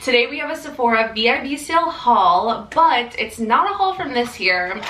Today we have a Sephora VIB sale haul, but it's not a haul from this year.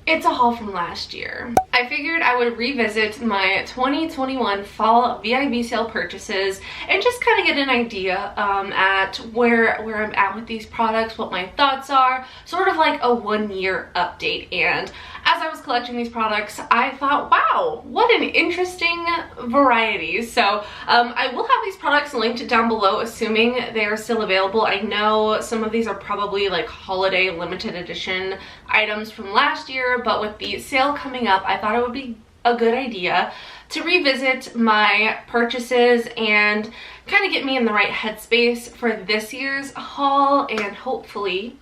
It's a haul from last year. I figured I would revisit my 2021 fall VIB sale purchases and just kind of get an idea at where I'm at with these products, what my thoughts are, sort of like a 1-year update. And as I was collecting these products, I thought, wow, what an interesting variety. So I will have these products linked down below, assuming they are still available. I know some of these are probably like holiday limited edition items from last year, but with the sale coming up, I thought it would be a good idea to revisit my purchases and kind of get me in the right headspace for this year's haul, and hopefully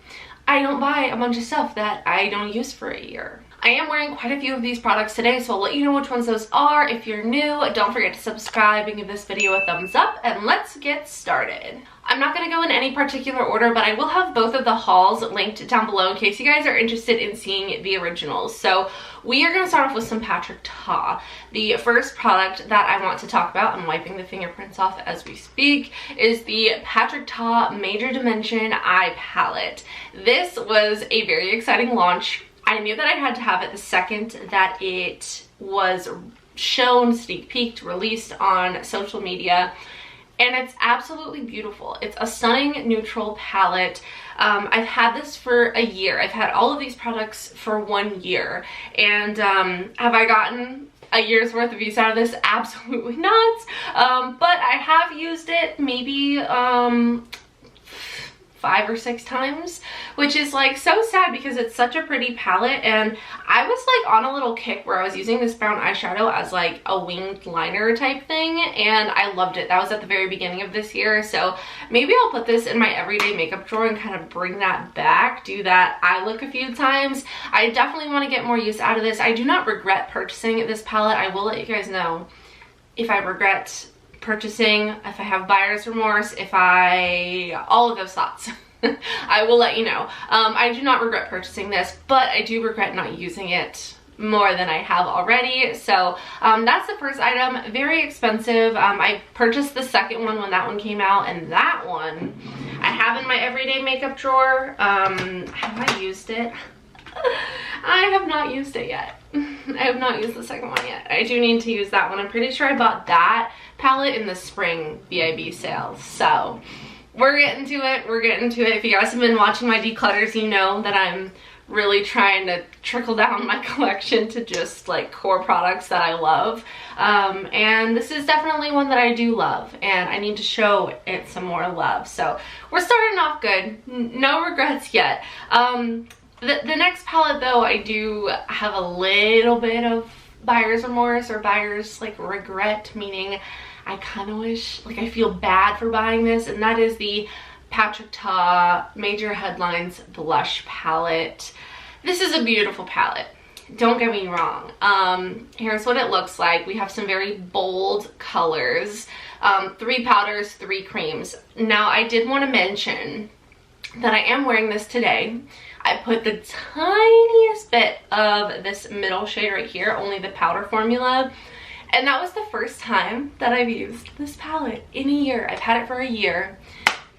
I don't buy a bunch of stuff that I don't use for a year. I am wearing quite a few of these products today, so I'll let you know which ones those are. If you're new, don't forget to subscribe and give this video a thumbs up, and let's get started. I'm not going to go in any particular order, but I will have both of the hauls linked down below in case you guys are interested in seeing the originals. So we are going to start off with some Patrick Ta. The first product that I want to talk about, I'm wiping the fingerprints off as we speak, is the Patrick Ta Major Dimension Eye Palette. This was a very exciting launch. I knew that I had to have it the second that it was shown, sneak peeked, released on social media. And it's absolutely beautiful. It's a stunning neutral palette. I've had this for a year. I've had all of these products for 1 year. And have I gotten a year's worth of use out of this? Absolutely not. But I have used it maybe 5 or 6 times, which is like so sad because it's such a pretty palette. And I was like on a little kick where I was using this brown eyeshadow as like a winged liner type thing, and I loved it. That was at the very beginning of this year, so maybe I'll put this in my everyday makeup drawer and kind of bring that back, do that eye look a few times. I definitely want to get more use out of this. I do not regret purchasing this palette. I will let you guys know if I regret purchasing, if I have buyer's remorse, all of those thoughts. I will let you know. I do not regret purchasing this, but I do regret not using it more than I have already. So that's the first item. Very expensive. I purchased the second one when that one came out, and that one I have in my everyday makeup drawer. Have I used it? I have not used it yet. I have not used the second one yet. I do need to use that one. I'm pretty sure I bought that palette in the spring VIB sales. So we're getting to it. We're getting to it. If you guys have been watching my declutters, you know that I'm really trying to trickle down my collection to just like core products that I love. And this is definitely one that I do love, and I need to show it some more love. So we're starting off good. No regrets yet. The next palette though, I do have a little bit of buyer's remorse or buyer's like regret, meaning I kind of wish, like I feel bad for buying this, and that is the Patrick Ta Major Headlines Blush Palette. This is a beautiful palette. Don't get me wrong. Here's what it looks like. We have some very bold colors, 3 powders, 3 creams. Now I did want to mention that I am wearing this today. I put the tiniest bit of this middle shade right here, only the powder formula. And that was the first time that I've used this palette in a year. I've had it for a year.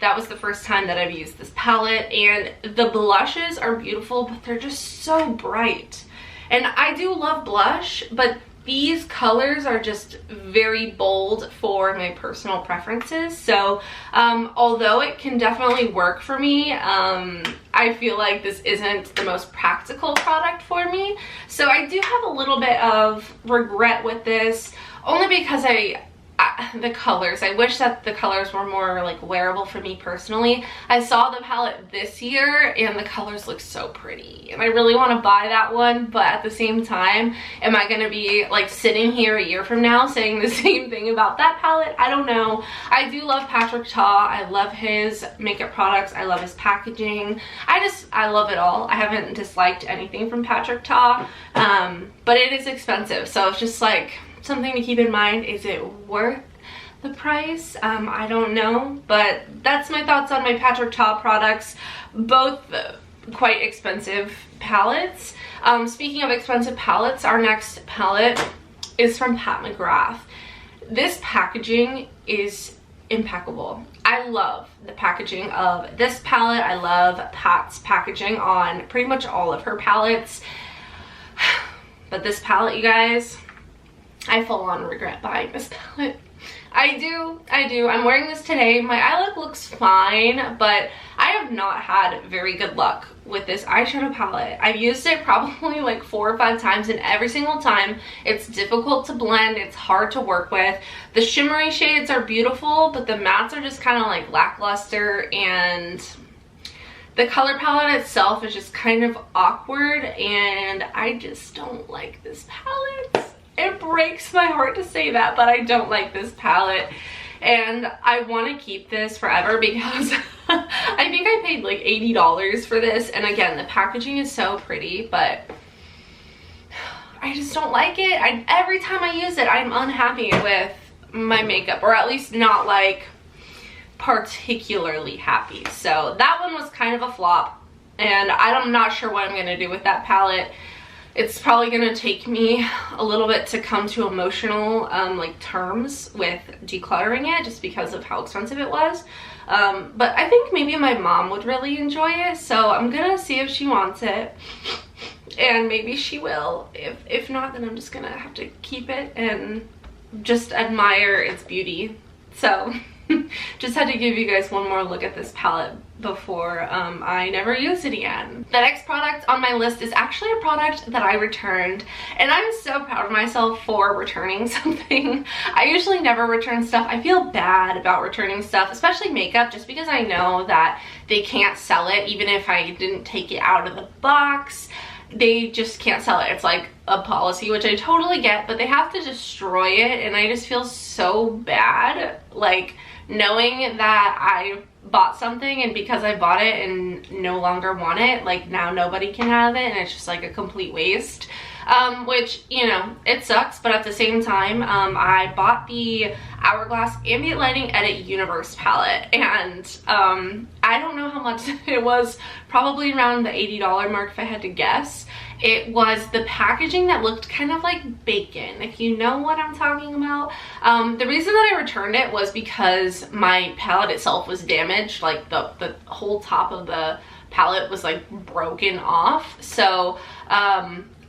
That was the first time that I've used this palette, and the blushes are beautiful, but they're just so bright. And I do love blush, but these colors are just very bold for my personal preferences. So although it can definitely work for me, I feel like this isn't the most practical product for me. So I do have a little bit of regret with this, only because the colors, I wish that the colors were more like wearable for me personally. I saw the palette this year and the colors look so pretty, and I really want to buy that one, but at the same time, am I going to be like sitting here a year from now saying the same thing about that palette? I don't know. I do love Patrick Ta. I love his makeup products. I love his packaging. I love it all. I haven't disliked anything from Patrick Ta, but it is expensive, so it's just like something to keep in mind. Is it worth the price? I don't know, but that's my thoughts on my Patrick Ta products. Both quite expensive palettes. Speaking of expensive palettes, our next palette is from Pat McGrath. This packaging is impeccable. I love the packaging of this palette. I love Pat's packaging on pretty much all of her palettes. But this palette, you guys, I full on regret buying this palette. I do. I'm wearing this today. My eye look looks fine, but I have not had very good luck with this eyeshadow palette. I've used it probably like 4 or 5 times, and every single time it's difficult to blend. It's hard to work with. The shimmery shades are beautiful, but the mattes are just kind of like lackluster, and the color palette itself is just kind of awkward, and I just don't like this palette. It breaks my heart to say that, but I don't like this palette. And I want to keep this forever because I think I paid like $80 for this. And again, the packaging is so pretty, but I just don't like it. Every time I use it, I'm unhappy with my makeup, or at least not like particularly happy. So that one was kind of a flop, and I'm not sure what I'm going to do with that palette. It's probably going to take me a little bit to come to emotional like terms with decluttering it, just because of how expensive it was. But I think maybe my mom would really enjoy it, so I'm gonna see if she wants it, and maybe she will. If not, then I'm just gonna have to keep it and just admire its beauty. So just had to give you guys one more look at this palette before I never use it again. The next product on my list is actually a product that I returned, and I'm so proud of myself for returning something. I usually never return stuff. I feel bad about returning stuff, especially makeup, just because I know that they can't sell it even if I didn't take it out of the box. They just can't sell it. It's like a policy, which I totally get, but they have to destroy it, and I just feel so bad, like knowing that I bought something, and because I bought it and no longer want it, like now nobody can have it, and it's just like a complete waste. Which, you know, it sucks, but at the same time, I bought the Hourglass Ambient Lighting Edit Universe palette, and I don't know how much it was, probably around the $80 mark if I had to guess. It was the packaging that looked kind of like bacon, if you know what I'm talking about. The reason that I returned it was because my palette itself was damaged, like the whole top of the palette was like broken off. So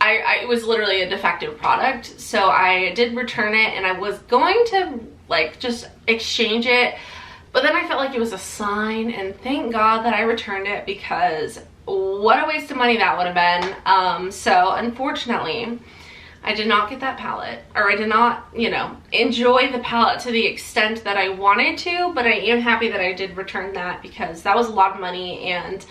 it was literally a defective product, so I did return it, and I was going to like just exchange it, but then I felt like it was a sign, and thank God that I returned it, because what a waste of money that would have been. So unfortunately, I did not get that palette, or I did not, you know, enjoy the palette to the extent that I wanted to, but I am happy that I did return that, because that was a lot of money, and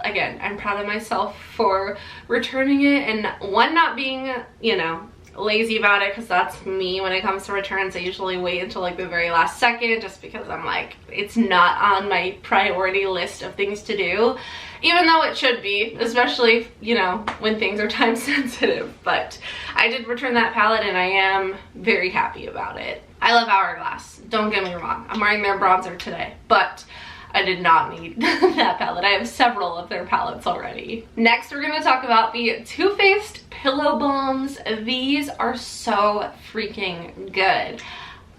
again, I'm proud of myself for returning it, and one, not being, you know, lazy about it, because that's me when it comes to returns. I usually wait until like the very last second, just because I'm like, it's not on my priority list of things to do, even though it should be, especially, you know, when things are time sensitive. But I did return that palette, and I am very happy about it. I love Hourglass, don't get me wrong. I'm wearing their bronzer today, but I did not need that palette. I have several of their palettes already. Next, we're gonna talk about the Too Faced Pillow Balms. These are so freaking good.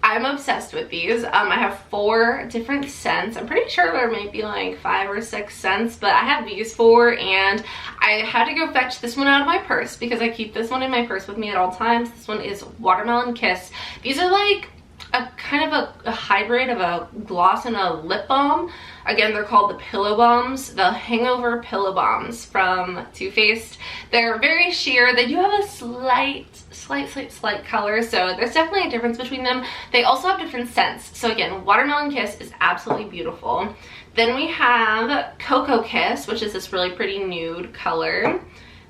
I'm obsessed with these. I have 4 different scents. I'm pretty sure there might be like 5 or 6 scents, but I have these 4, and I had to go fetch this one out of my purse because I keep this one in my purse with me at all times. This one is Watermelon Kiss. These are like a kind of a hybrid of a gloss and a lip balm. Again, they're called the Pillow Balms, the Hangover Pillow Balms from Too Faced. They're very sheer. They do have a slight color, so there's definitely a difference between them. They also have different scents. So again, Watermelon Kiss is absolutely beautiful. Then we have Cocoa Kiss, which is this really pretty nude color.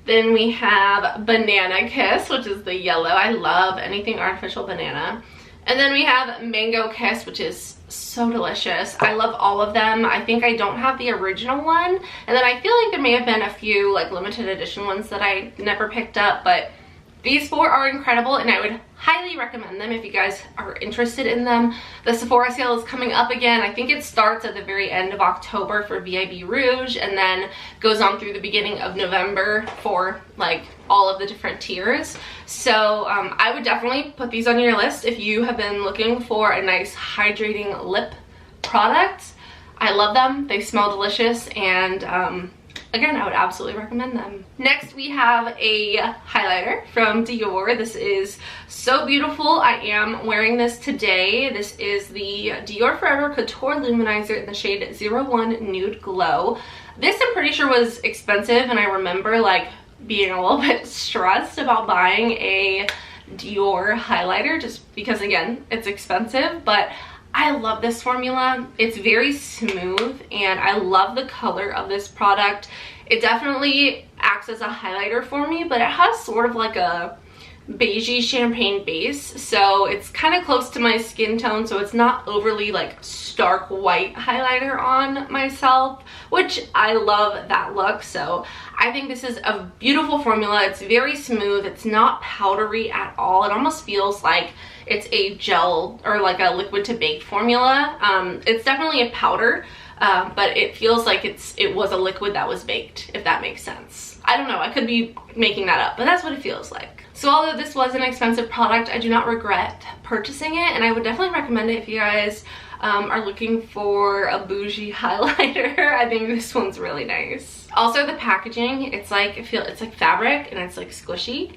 Then we have Banana Kiss, which is the yellow. I love anything artificial banana. And then we have Mango Kiss, which is so delicious. I love all of them. I think I don't have the original one. And then I feel like there may have been a few like limited edition ones that I never picked up, but these 4 are incredible, and I would highly recommend them if you guys are interested in them. The Sephora sale is coming up again. I think it starts at the very end of October for VIB Rouge, and then goes on through the beginning of November for like all of the different tiers. So I would definitely put these on your list if you have been looking for a nice hydrating lip products. I love them. They smell delicious, and again, I would absolutely recommend them. Next, we have a highlighter from Dior. This is so beautiful. I am wearing this today. This is the Dior Forever Couture Luminizer in the shade 01 Nude Glow. This I'm pretty sure was expensive, and I remember like being a little bit stressed about buying a Dior highlighter just because, again, it's expensive, but I love this formula. It's very smooth, and I love the color of this product. It definitely acts as a highlighter for me, but it has sort of like a beigey champagne base, so it's kind of close to my skin tone, so it's not overly like stark white highlighter on myself, which I love that look. So I think this is a beautiful formula. It's very smooth. It's not powdery at all. It almost feels like it's a gel or like a liquid to bake formula. It's definitely a powder, but it feels like it was a liquid that was baked, if that makes sense. I don't know, I could be making that up, but that's what it feels like. So although this was an expensive product, I do not regret purchasing it, and I would definitely recommend it if you guys are looking for a bougie highlighter. I think this one's really nice. Also, the packaging, it's like fabric, and it's like squishy.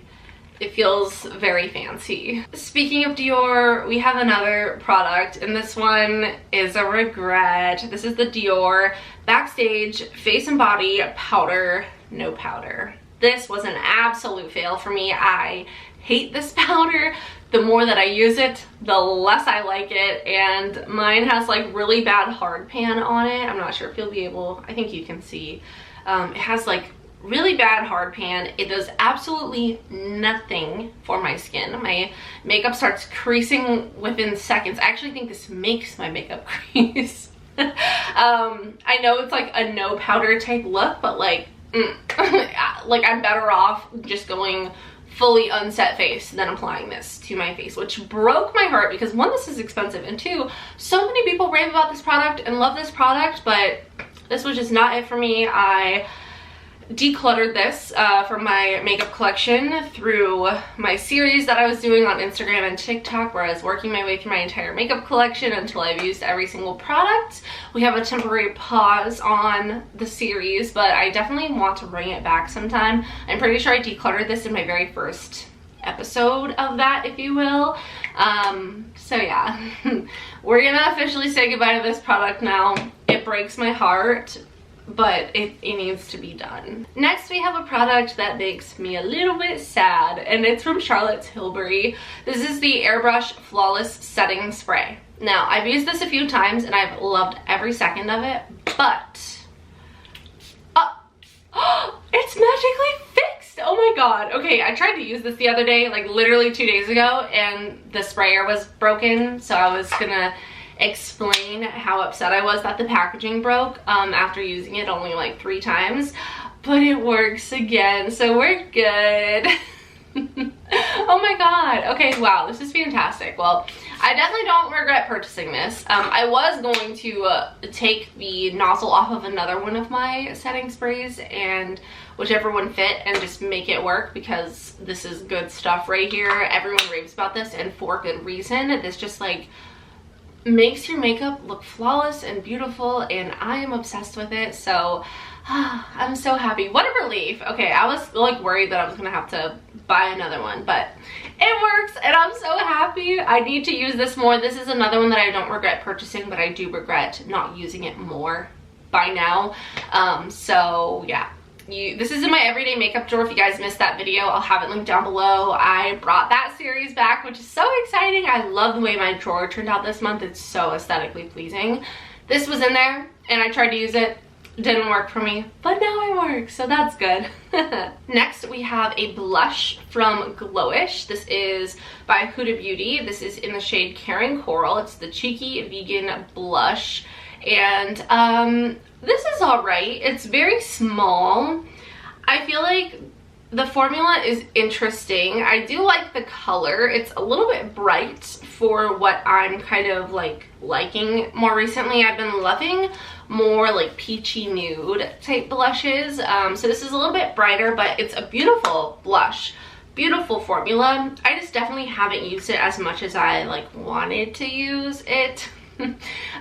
It feels very fancy. Speaking of Dior, we have another product, and this one is a regret. This is the Dior Backstage Face and Body Powder No Powder. This was an absolute fail for me. I hate this powder. The more that I use it, the less I like it, and mine has like really bad hard pan on it. I'm not sure if you'll be able, I think you can see. It has like really bad hard pan. It does absolutely nothing for my skin. My makeup starts creasing within seconds. I actually think this makes my makeup crease. I know it's like a no powder type look, but like like I'm better off just going fully unset face than applying this to my face, which broke my heart because one, this is expensive, and two, so many people rave about this product and love this product, but this was just not it for me. I decluttered this from my makeup collection through my series that I was doing on Instagram and TikTok, where I was working my way through my entire makeup collection until I've used every single product. We have a temporary pause on the series, but I definitely want to bring it back sometime. I'm pretty sure I decluttered this in my very first episode of that, if you will. So yeah, we're gonna officially say goodbye to this product now. It breaks my heart, but it needs to be done. Next, we have a product that makes me a little bit sad, and it's from Charlotte's Tilbury. This is the Airbrush Flawless Setting Spray. Now, I've used this a few times, and I've loved every second of it, but it's magically fixed. Oh my god. Okay, I tried to use this the other day, like literally 2 days ago, and the sprayer was broken, so I was gonna explain how upset I was that the packaging broke after using it only like 3 times, but it works again, so we're good. Oh my god. Okay, wow, this is fantastic. Well, I definitely don't regret purchasing this. I was going to take the nozzle off of another one of my setting sprays, and whichever one fit, and just make it work, because this is good stuff right here. Everyone raves about this, and for good reason. This just like makes your makeup look flawless and beautiful, and I am obsessed with it. So I'm so happy. What a relief. Okay, I was like worried that I was gonna have to buy another one, but it works, and I'm so happy. I need to use this more. This is another one that I don't regret purchasing, but I do regret not using it more by now. So yeah, this is in my everyday makeup drawer. If you guys missed that video, I'll have it linked down below. I brought that series back, which is so exciting. I love the way my drawer turned out this month. It's so aesthetically pleasing. This was in there, and I tried to use it. Didn't work for me, but now it works, so that's good. Next, we have a blush from Glowish. This is by Huda Beauty. This is in the shade Caring Coral. It's the Cheeky Vegan Blush, and this is all right. It's very small. I feel like the formula is interesting. I do like the color. It's a little bit bright for what I'm kind of like liking more recently. I've been loving more like peachy nude type blushes. So this is a little bit brighter, but it's a beautiful blush. Beautiful formula. I just definitely haven't used it as much as I like wanted to use it.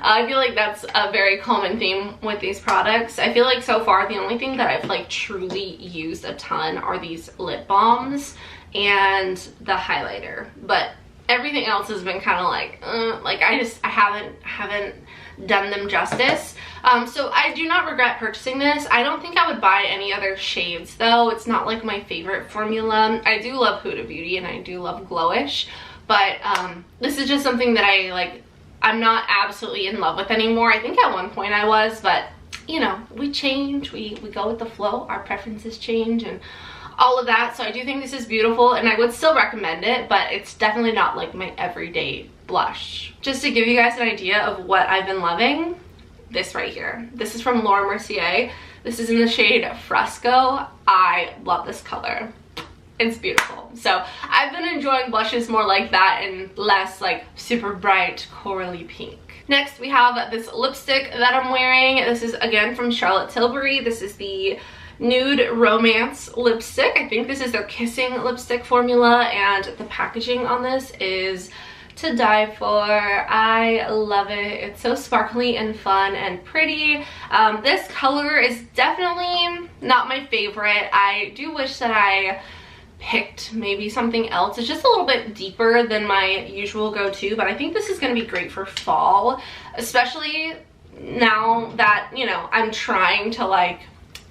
I feel like that's a very common theme with these products. I feel like so far the only thing that I've like truly used a ton are these lip balms and the highlighter, but everything else has been kind of like I haven't done them justice. So I do not regret purchasing this. I don't think I would buy any other shades though. It's not like my favorite formula. I do love Huda Beauty and I do love Glowish, but this is just something that I'm not absolutely in love with anymore. I think at one point I was, but you know, we change, we go with the flow, our preferences change and all of that. So I do think this is beautiful and I would still recommend it, but it's definitely not like my everyday blush. Just to give you guys an idea of what I've been loving, this right here. This is from Laura Mercier. This is in the shade Fresco. I love this color. It's beautiful. So I've been enjoying blushes more like that and less like super bright corally pink. Next we have this lipstick that I'm wearing. This is again from Charlotte Tilbury. This is the Nude Romance lipstick. I think this is their Kissing lipstick formula and the packaging on this is to die for. I love it. It's so sparkly and fun and pretty. This color is definitely not my favorite. I do wish that I picked maybe something else. It's just a little bit deeper than my usual go-to, but I think this is going to be great for fall, especially now that, you know, I'm trying to like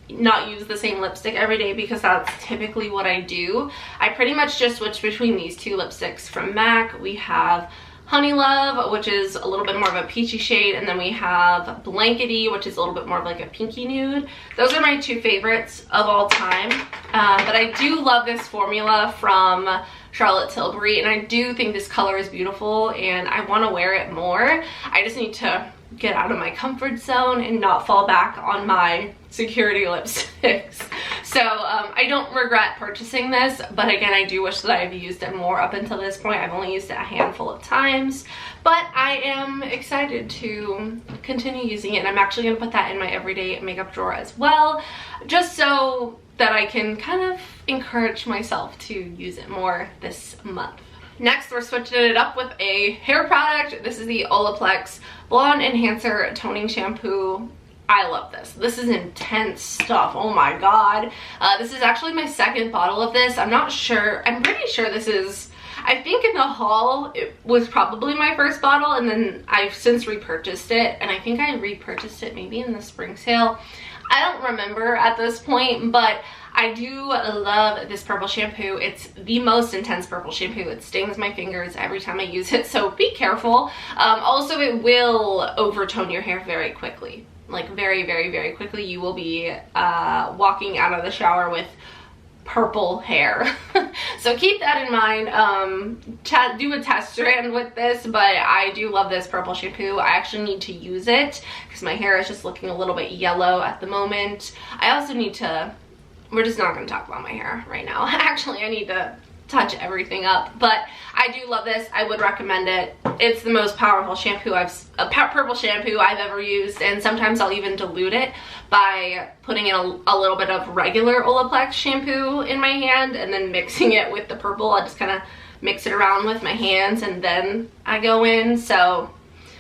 not use the same lipstick every day because that's typically what I do. I pretty much just switch between these two lipsticks from MAC. We have Honey Love, which is a little bit more of a peachy shade, and then we have Blankety, which is a little bit more of like a pinky nude. Those are my two favorites of all time, but I do love this formula from Charlotte Tilbury, and I do think this color is beautiful and I want to wear it more. I just need to get out of my comfort zone and not fall back on my security lipsticks. So I don't regret purchasing this, but again, I do wish that I've used it more up until this point. I've only used it a handful of times, but I am excited to continue using it, and I'm actually going to put that in my everyday makeup drawer as well, just so that I can kind of encourage myself to use it more this month. Next, we're switching it up with a hair product. This is the Olaplex Blonde Enhancer Toning Shampoo. I love this. This is intense stuff. Oh my god. This is actually my second bottle of this. I'm not sure. I'm pretty sure this is, I think in the haul, it was probably my first bottle, and then I've since repurchased it, and I think I repurchased it maybe in the spring sale. I don't remember at this point, but I do love this purple shampoo. It's the most intense purple shampoo. It stings my fingers every time I use it, so be careful. Also, it will overtone your hair very quickly. Like very, very, very quickly. You will be walking out of the shower with purple hair. So keep that in mind. Do a test strand with this, but I do love this purple shampoo. I actually need to use it because my hair is just looking a little bit yellow at the moment. I also need to, we're just not going to talk about my hair right now. Actually, I need to touch everything up, but I do love this. I would recommend it. It's the most powerful shampoo purple shampoo I've ever used, and sometimes I'll even dilute it by putting in a little bit of regular Olaplex shampoo in my hand and then mixing it with the purple. I just kind of mix it around with my hands and then I go in. So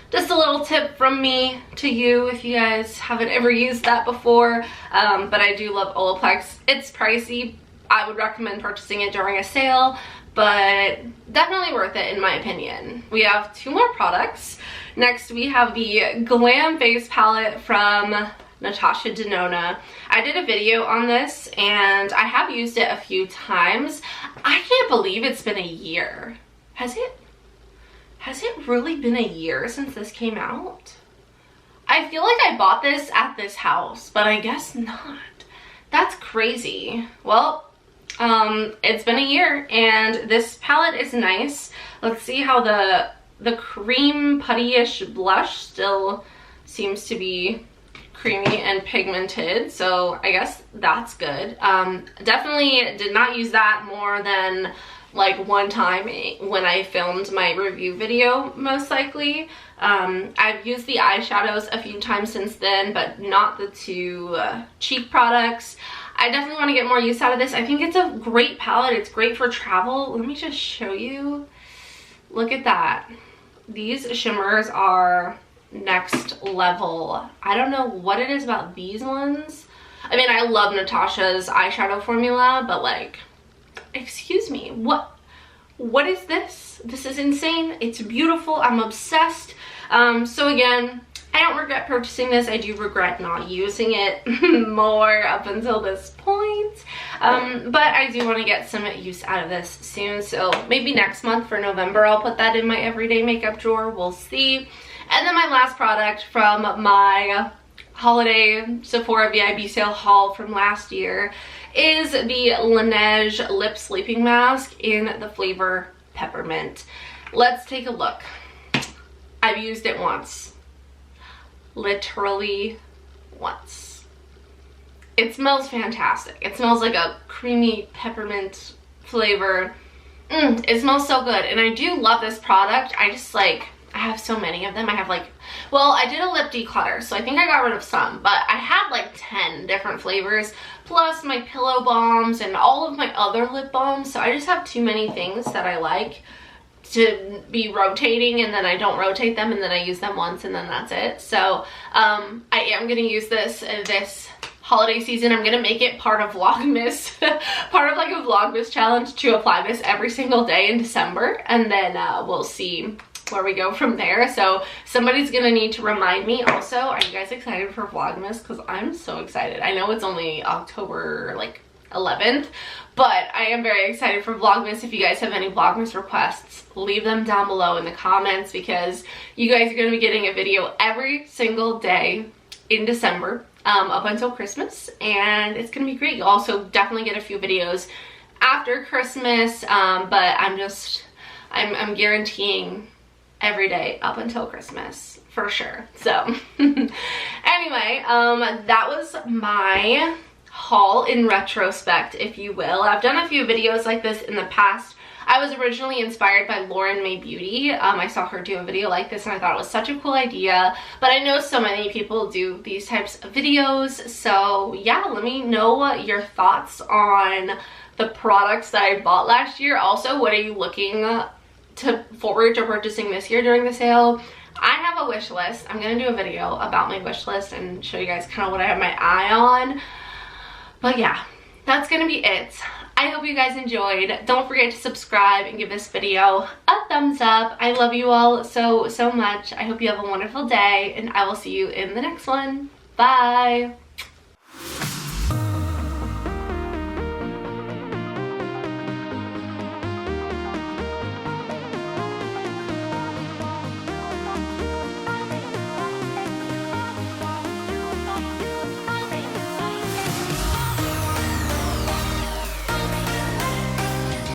just a little tip from me to you if you guys haven't ever used that before. But I do love Olaplex. It's pricey. I would recommend purchasing it during a sale, but definitely worth it in my opinion. We have two more products. Next, we have the Glam Face Palette from Natasha Denona. I did a video on this and I have used it a few times. I can't believe it's been a year. Has it? Has it really been a year since this came out? I feel like I bought this at this house, but I guess not. That's crazy. Well, it's been a year and this palette is nice. Let's see how the cream putty-ish blush still seems to be creamy and pigmented, so I guess that's good. Definitely did not use that more than like one time when I filmed my review video, most likely. I've used the eyeshadows a few times since then, but not the two cheek products. I definitely want to get more use out of this. I think it's a great palette. It's great for travel. Let me just show you. Look at that. these shimmers are next level. I don't know what it is about these ones. I mean, I love Natasha's eyeshadow formula, but like, excuse me, what is this? This is insane. It's beautiful. I'm obsessed. So again, I don't regret purchasing this. I do regret not using it more up until this point. But I do want to get some use out of this soon. So maybe next month for November, I'll put that in my everyday makeup drawer. We'll see. And then my last product from my holiday Sephora VIB sale haul from last year is the Laneige Lip Sleeping Mask in the flavor Peppermint. Let's take a look. I've used it once. Literally once. It smells fantastic. It smells like a creamy peppermint flavor. It smells so good, and I do love this product. I just like, I have so many of them. I have like, well, I did a lip declutter, so I think I got rid of some, but I had like 10 different flavors, plus my pillow balms and all of my other lip balms, so I just have too many things that I like to be rotating, and then I don't rotate them, and then I use them once, and then that's it. So I am going to use this holiday season. I'm going to make it part of Vlogmas, part of like a Vlogmas challenge to apply this every single day in December, and then we'll see where we go from there. So somebody's gonna need to remind me. Also, are you guys excited for Vlogmas? Because I'm so excited. I know it's only October like 11th, but I am very excited for Vlogmas. If you guys have any Vlogmas requests, leave them down below in the comments, because you guys are going to be getting a video every single day in December up until Christmas, and it's going to be great. You'll also definitely get a few videos after Christmas, but I'm guaranteeing every day up until Christmas for sure. So anyway, that was my haul in retrospect, if you will. I've done a few videos like this in the past. I was originally inspired by Lauren May Beauty. I saw her do a video like this, and I thought it was such a cool idea, but I know so many people do these types of videos. So yeah, let me know your thoughts on the products that I bought last year. Also, what are you looking forward to purchasing this year during the sale? I have a wish list. I'm gonna do a video about my wish list and show you guys kind of what I have my eye on. But yeah, that's gonna be it. I hope you guys enjoyed. Don't forget to subscribe and give this video a thumbs up. I love you all so much. I hope you have a wonderful day, and I will see you in the next one. Bye.